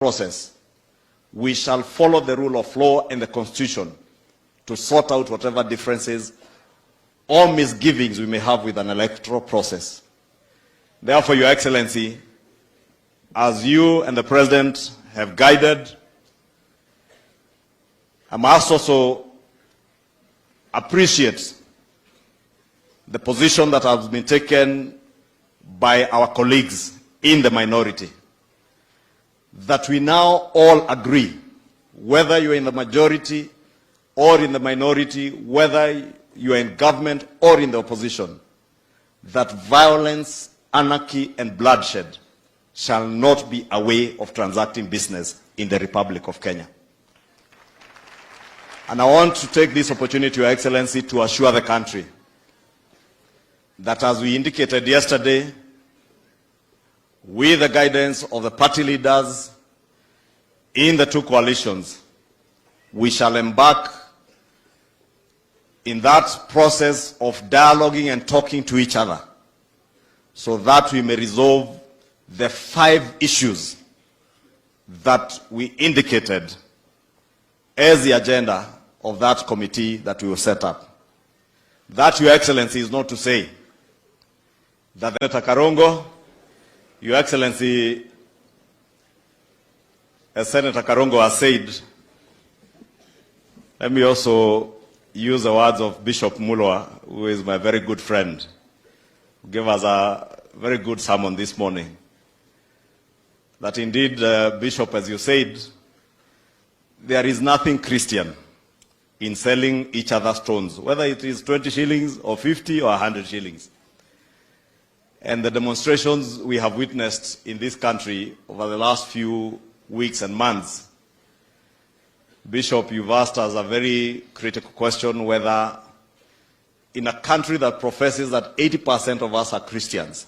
process, we shall follow the rule of law and the Constitution to sort out whatever differences or misgivings we may have with an electoral process. Therefore, Your Excellency, as you and the President have guided, I must also appreciate the position that has been taken by our colleagues in the minority, that we now all agree, whether you are in the majority or in the minority, whether you are in government or in the opposition, that violence, anarchy, and bloodshed shall not be a way of transacting business in the Republic of Kenya. And I want to take this opportunity, Your Excellency, to assure the country that, as we indicated yesterday, with the guidance of the party leaders in the two coalitions, we shall embark in that process of dialoguing and talking to each other so that we may resolve the 5 issues that we indicated as the agenda of that committee that we will set up. That, Your Excellency, is not to say that Senator Karongo, Your Excellency, as Senator Karongo has said, let me also use the words of Bishop Mulwa, who is my very good friend, who gave us a very good sermon this morning. That indeed, Bishop, as you said, there is nothing Christian in selling each other stones, whether it is 20 shillings or 50 or 100 shillings. And the demonstrations we have witnessed in this country over the last few weeks and months, Bishop, you've asked us a very critical question, whether in a country that professes that 80% of us are Christians,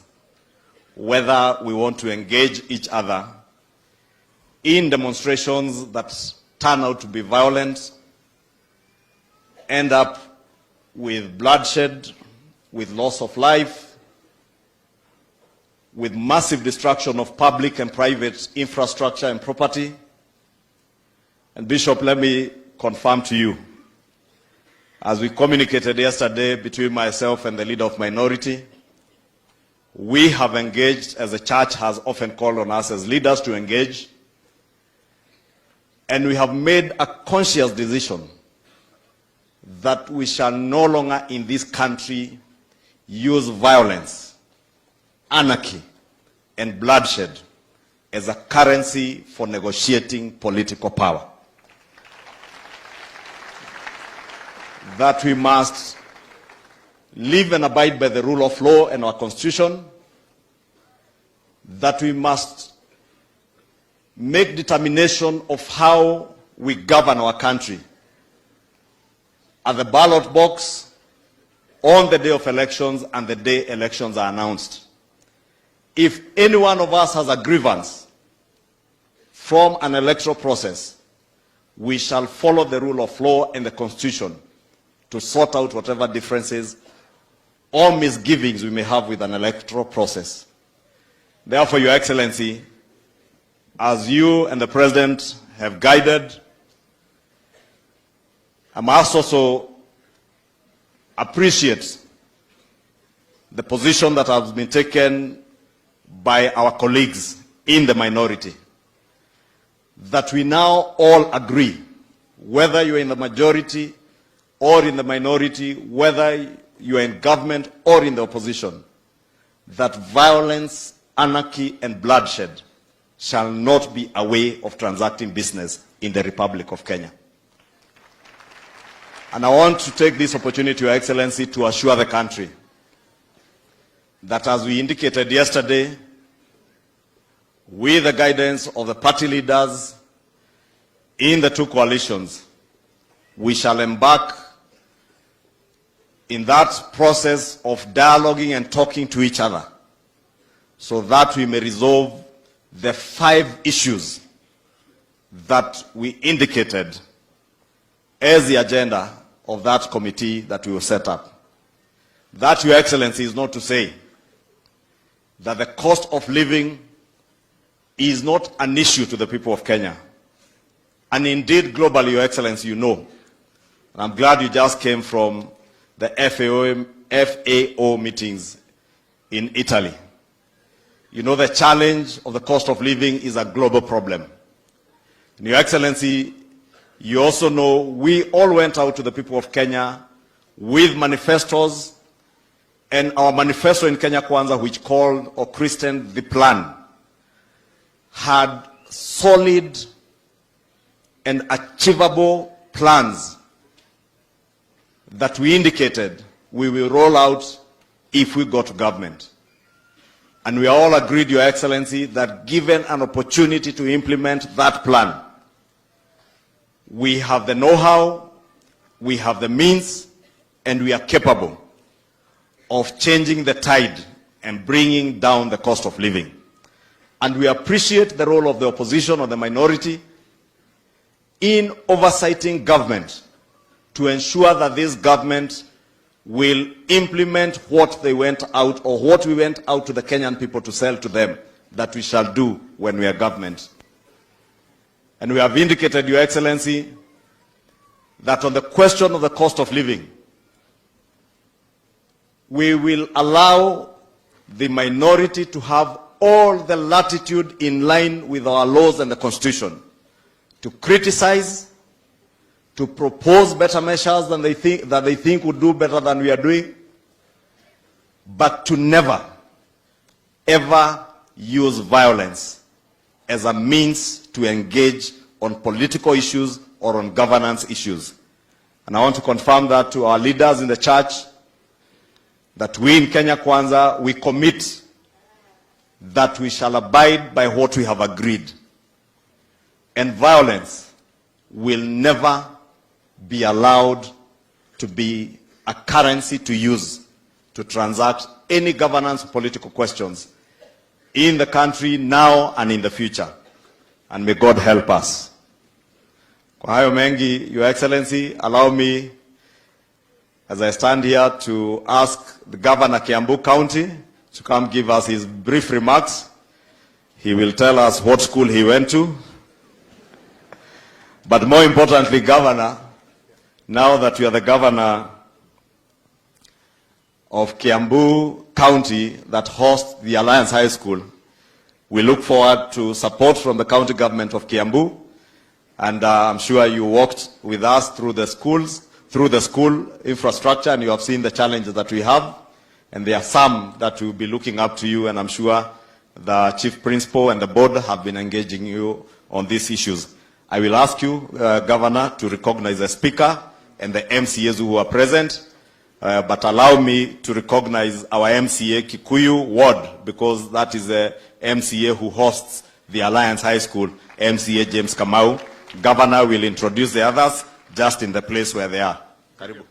whether we want to engage each other in demonstrations that turn out to be violent, end up with bloodshed, with loss of life, with massive destruction of public and private infrastructure and property. And Bishop, let me confirm to you, as we communicated yesterday between myself and the leader of minority, we have engaged, as the church has often called on us as leaders to engage, and we have made a conscious decision that we shall no longer in this country use violence, anarchy, and bloodshed as a currency for negotiating political power. That we must live and abide by the rule of law and our Constitution, that we must make determination of how we govern our country at the ballot box, on the day of elections, and the day elections are announced. If any one of us has a grievance from an electoral process, we shall follow the rule of law and the Constitution to sort out whatever differences or misgivings we may have with an electoral process. Therefore, Your Excellency, as you and the President have guided, I must also appreciate the position that has been taken by our colleagues in the minority, that we now all agree, whether you are in the majority or in the minority, whether you are in government or in the opposition, that violence, anarchy, and bloodshed shall not be a way of transacting business in the Republic of Kenya. And I want to take this opportunity, Your Excellency, to assure the country that, as we indicated yesterday, with the guidance of the party leaders in the two coalitions, we shall embark in that process of dialoguing and talking to each other so that we may resolve the 5 issues that we indicated as the agenda of that committee that we will set up. That, Your Excellency, is not to say that the cost of living is not an issue to the people of Kenya. And indeed, globally, Your Excellency, you know. And I'm glad you just came from the FAO meetings in Italy. You know the challenge of the cost of living is a global problem. And Your Excellency, you also know we all went out to the people of Kenya with manifestos, and our manifesto in Kenya Kwanza, which called or christened the plan, had solid and achievable plans that we indicated we will roll out if we go to government. And we all agreed, Your Excellency, that given an opportunity to implement that plan, we have the know-how, we have the means, and we are capable of changing the tide and bringing down the cost of living. And we appreciate the role of the opposition or the minority in oversighting government to ensure that this government will implement what they went out, or what we went out to the Kenyan people to sell to them, that we shall do when we are government. And we have indicated, Your Excellency, that on the question of the cost of living, we will allow the minority to have all the latitude in line with our laws and the Constitution to criticize, to propose better measures than they think would do better than we are doing, but to never, ever use violence as a means to engage on political issues or on governance issues. And I want to confirm that to our leaders in the church, that we in Kenya Kwanza, we commit that we shall abide by what we have agreed. And violence will never be allowed to be a currency to use to transact any governance or political questions in the country now and in the future. And may God help us. Kwa hayo mengi, Your Excellency, allow me, as I stand here, to ask the Governor Kiambu County to come give us his brief remarks. He will tell us what school he went to. But more importantly, Governor, now that you are the Governor of Kiambu County that hosts the Alliance High School, we look forward to support from the county government of Kiambu. And I'm sure you walked with us through the schools, through the school infrastructure, and you have seen the challenges that we have. And there are some that will be looking up to you, and I'm sure the Chief Principal and the board have been engaging you on these issues. I will ask you, Governor, to recognize the Speaker and the MCAs who are present, but allow me to recognize our MCA Kikuyu Ward, because that is the MCA who hosts the Alliance High School, MCA James Kamau. Governor will introduce the others just in the place where they are. Karibu.